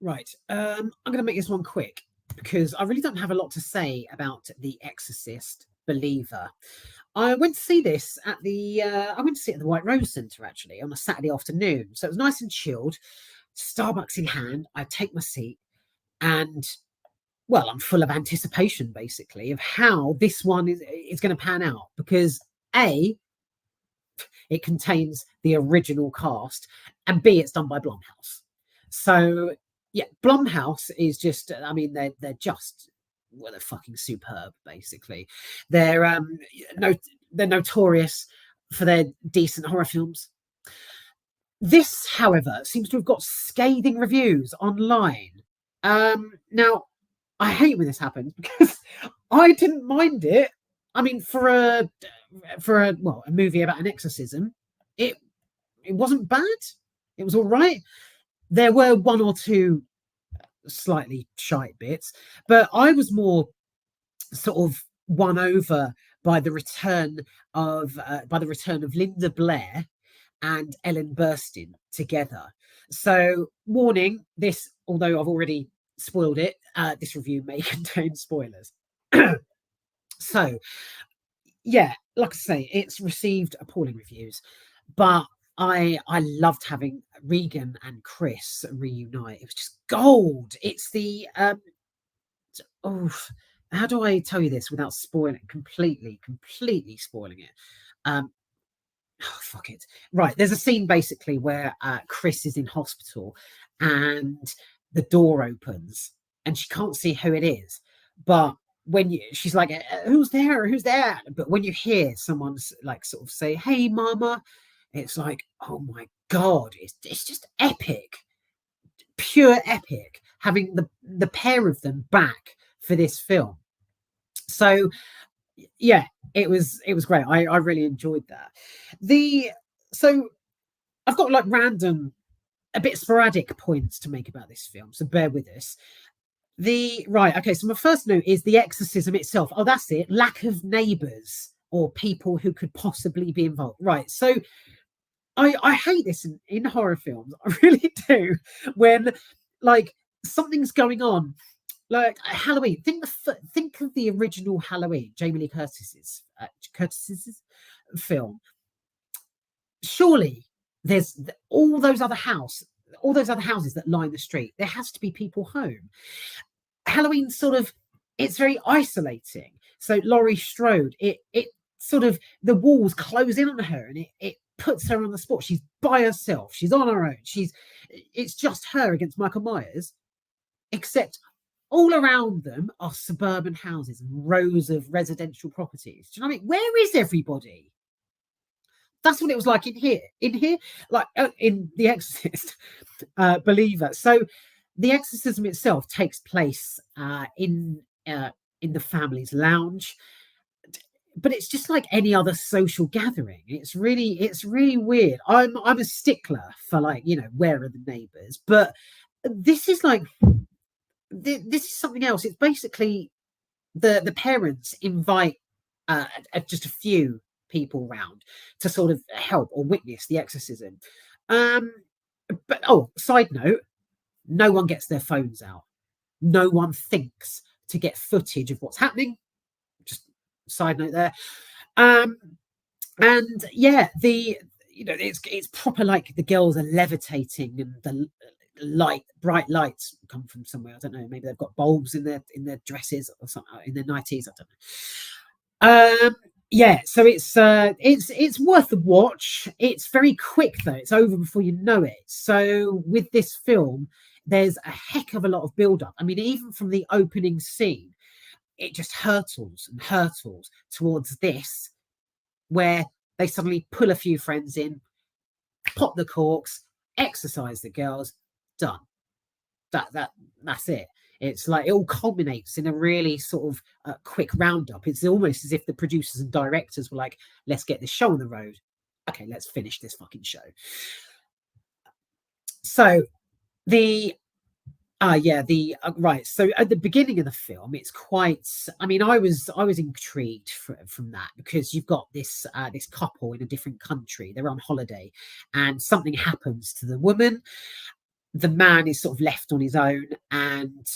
Right. I'm going to make this one quick because I really don't have a lot to say about The Exorcist Believer. I went to see this at the White Rose Centre actually on a Saturday afternoon, so it was nice and chilled. Starbucks in hand, I take my seat, and well, I'm full of anticipation basically of how this one is going to pan out because a it contains the original cast, and b it's done by Blumhouse. So yeah, Blumhouse is just, I mean, they're just, well, they're fucking superb. Basically, they're no, they're notorious for their decent horror films. This, however, seems to have got scathing reviews online. Now, I hate when this happens because I didn't mind it. I mean, for a movie about an exorcism, it it wasn't bad. It was all right. There were one or two slightly shite bits, but I was more sort of won over by the return of Linda Blair and Ellen Burstyn together. So, warning: this, although I've already spoiled it, this review may contain spoilers. So, yeah, like I say, it's received appalling reviews, but I loved having Regan and Chris reunite. It was just gold. It's the oh, how do I tell you this without spoiling completely spoiling it? Oh, fuck it. Right, there's a scene basically where Chris is in hospital and the door opens and she can't see who it is, but she's like, who's there, who's there, but when you hear someone's like sort of say, hey mama, it's like, oh my god, it's just epic, pure epic, having the pair of them back for this film. So yeah, it was great. I really enjoyed that. The so I've got like random, a bit sporadic points to make about this film, so bear with us. Okay, so my first note is the exorcism itself. Oh, that's it. Lack of neighbours or people who could possibly be involved. Right. So I hate this in horror films. I really do. When like something's going on, like Halloween. Think of the original Halloween, Jamie Lee Curtis's film. Surely there's all those other houses that line the street. There has to be people home. Halloween sort of, it's very isolating. So Laurie Strode, it sort of, the walls close in on her and it puts her on the spot. She's by herself. She's on her own. It's just her against Michael Myers, except all around them are suburban houses and rows of residential properties. Do you know what I mean? Where is everybody? That's what it was like in here. Like in The Exorcist, Believer. So the exorcism itself takes place in the family's lounge, but it's just like any other social gathering. It's really weird. I'm a stickler for, like, where are the neighbours, but this is like this is something else. It's basically the parents invite just a few people round to sort of help or witness the exorcism. But side note, no one gets their phones out. No one thinks to get footage of what's happening. Just side note there. And yeah, it's proper, like the girls are levitating and the bright lights come from somewhere. I don't know. Maybe they've got bulbs in their dresses or something, in their nighties. I don't know. Yeah, so it's worth the watch. It's very quick though. It's over before you know it. So with this film, there's a heck of a lot of build up. I mean, even from the opening scene, it just hurtles and hurtles towards this, where they suddenly pull a few friends in, pop the corks, exercise the girls, done. That's it. It's like it all culminates in a really sort of quick roundup. It's almost as if the producers and directors were like, let's get this show on the road. Okay, let's finish this fucking show. So right. So at the beginning of the film, it's quite. I mean, I was intrigued from that, because you've got this couple in a different country. They're on holiday, and something happens to the woman. the man is sort of left on his own, and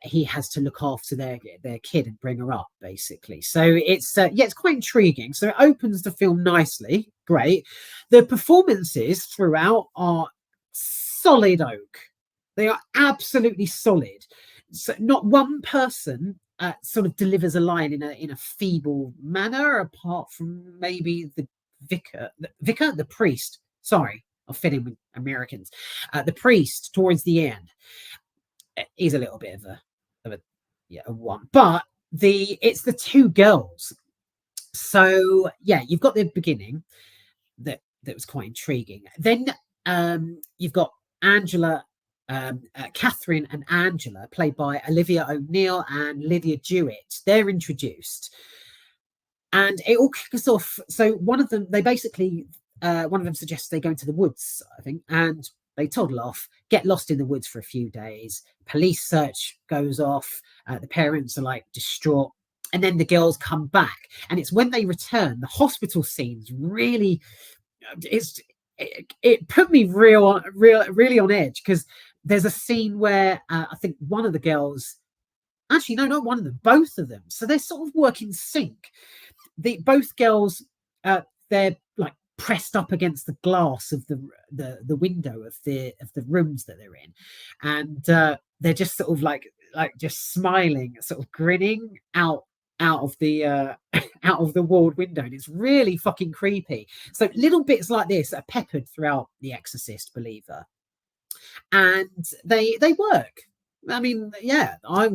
he has to look after their kid and bring her up, basically. So it's it's quite intriguing. So it opens the film nicely, great. The performances throughout are solid oak. They are absolutely solid. So not one person sort of delivers a line in a feeble manner, apart from maybe the the priest. Sorry, I'll fit in with Americans. The priest towards the end is a little bit of a one, but it's the two girls. So yeah, you've got the beginning that was quite intriguing. Then you've got Angela, Catherine and Angela, played by Olivia O'Neill and Lydia Dewitt. They're introduced, and it all kicks off. So one of them suggests they go into the woods, I think, and they toddle off, get lost in the woods for a few days. Police search goes off. The parents are like distraught. And then the girls come back. And it's when they return, the hospital scenes really, it put me really on edge, because there's a scene where I think one of the girls, actually, no, not one of them, both of them. So they're sort of work in sync. Both girls, they're like pressed up against the glass of the window of the rooms that they're in, and they're just sort of like just smiling, sort of grinning out of the out of the walled window, and it's really fucking creepy. So little bits like this are peppered throughout The Exorcist Believer, and they work. I mean, yeah, I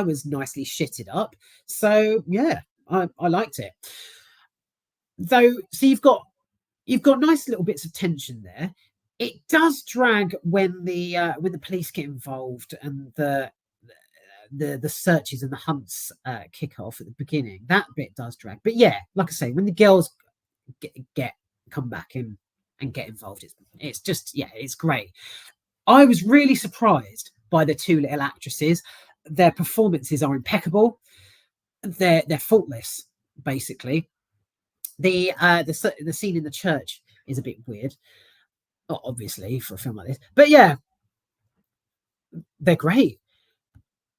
was nicely shitted up, so yeah, I liked it. Though, so you've got nice little bits of tension there. It does drag when the police get involved and the searches and the hunts kick off at the beginning. That bit does drag, but yeah, like I say, when the girls come back and get involved, it's just, yeah, it's great. I was really surprised by the two little actresses. Their performances are impeccable. They're faultless, basically. The scene in the church is a bit weird, obviously, for a film like this, but yeah, they're great.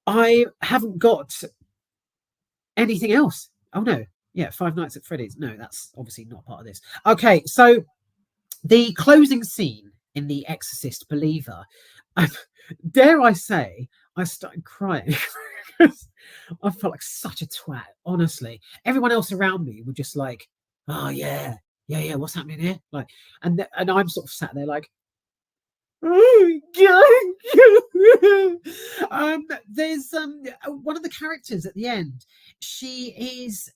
I haven't got anything else. Oh no, yeah, Five Nights at Freddy's. No, that's obviously not part of this. Okay, so the closing scene in The Exorcist Believer, dare I say, I started crying. I felt like such a twat, honestly. Everyone else around me were just like, oh yeah, what's happening here? Like, and I'm sort of sat there like, oh God. There's one of the characters at the end. She's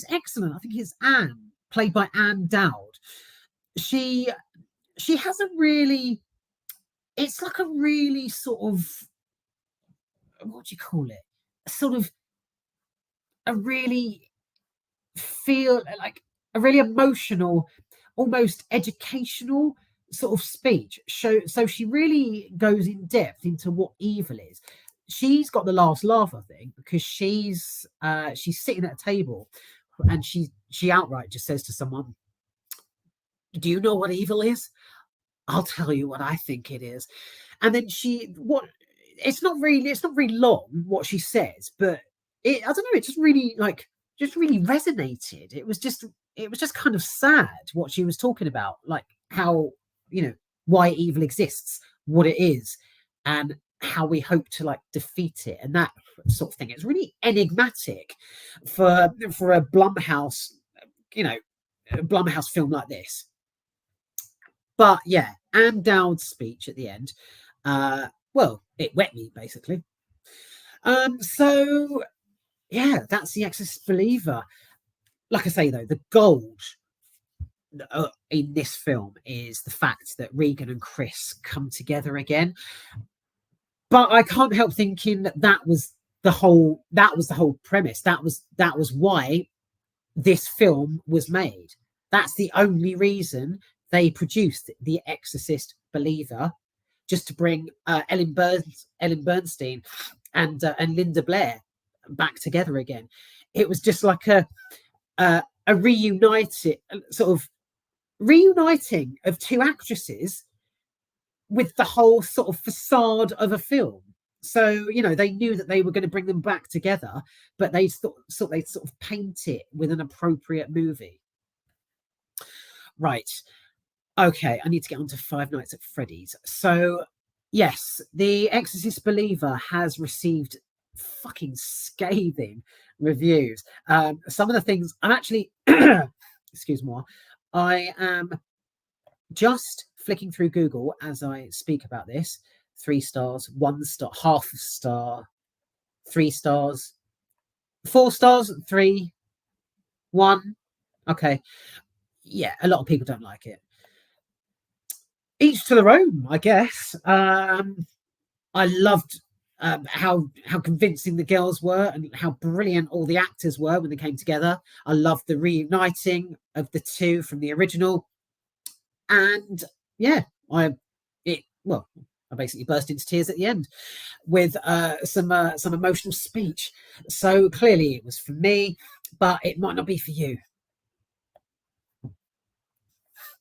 excellent. I think it's Anne, played by Anne Dowd. She has a really, it's like a really sort of, what do you call it? Sort of a really a really emotional, almost educational sort of speech. So she really goes in depth into what evil is. She's got the last laugh, I think, because she's sitting at a table, and she outright just says to someone, "Do you know what evil is? I'll tell you what I think it is." And then it's not really long what she says, but I don't know, it just really resonated. It was just kind of sad what she was talking about, like how, why evil exists, what it is, and how we hope to like defeat it, and that sort of thing. It's really enigmatic for a Blumhouse, Blumhouse film like this. But yeah, Anne Dowd's speech at the end, well, it wet me, basically. So yeah, that's The Exorcist Believer. Like I say, though, the gold in this film is the fact that Regan and Chris come together again. But I can't help thinking that was the whole premise. That was why this film was made. That's the only reason they produced The Exorcist Believer, just to bring Ellen Burstyn and Linda Blair back together again. It was just like a reuniting of two actresses with the whole sort of facade of a film. So, you know, they knew that they were going to bring them back together, but they they'd sort of paint it with an appropriate movie. Right. Okay, I need to get on to Five Nights at Freddy's. So, yes, The Exorcist Believer has received fucking scathing reviews. Some of the things I'm actually, excuse me, I am just flicking through Google as I speak about this. 3 stars, 1 star, half a star, 3 stars, 4 stars, 3, 1. Okay. Yeah, a lot of people don't like it. Each to their own, I guess. I loved how convincing the girls were and how brilliant all the actors were when they came together. I loved the reuniting of the two from the original, and yeah, I basically burst into tears at the end with some emotional speech. So clearly, it was for me, but it might not be for you.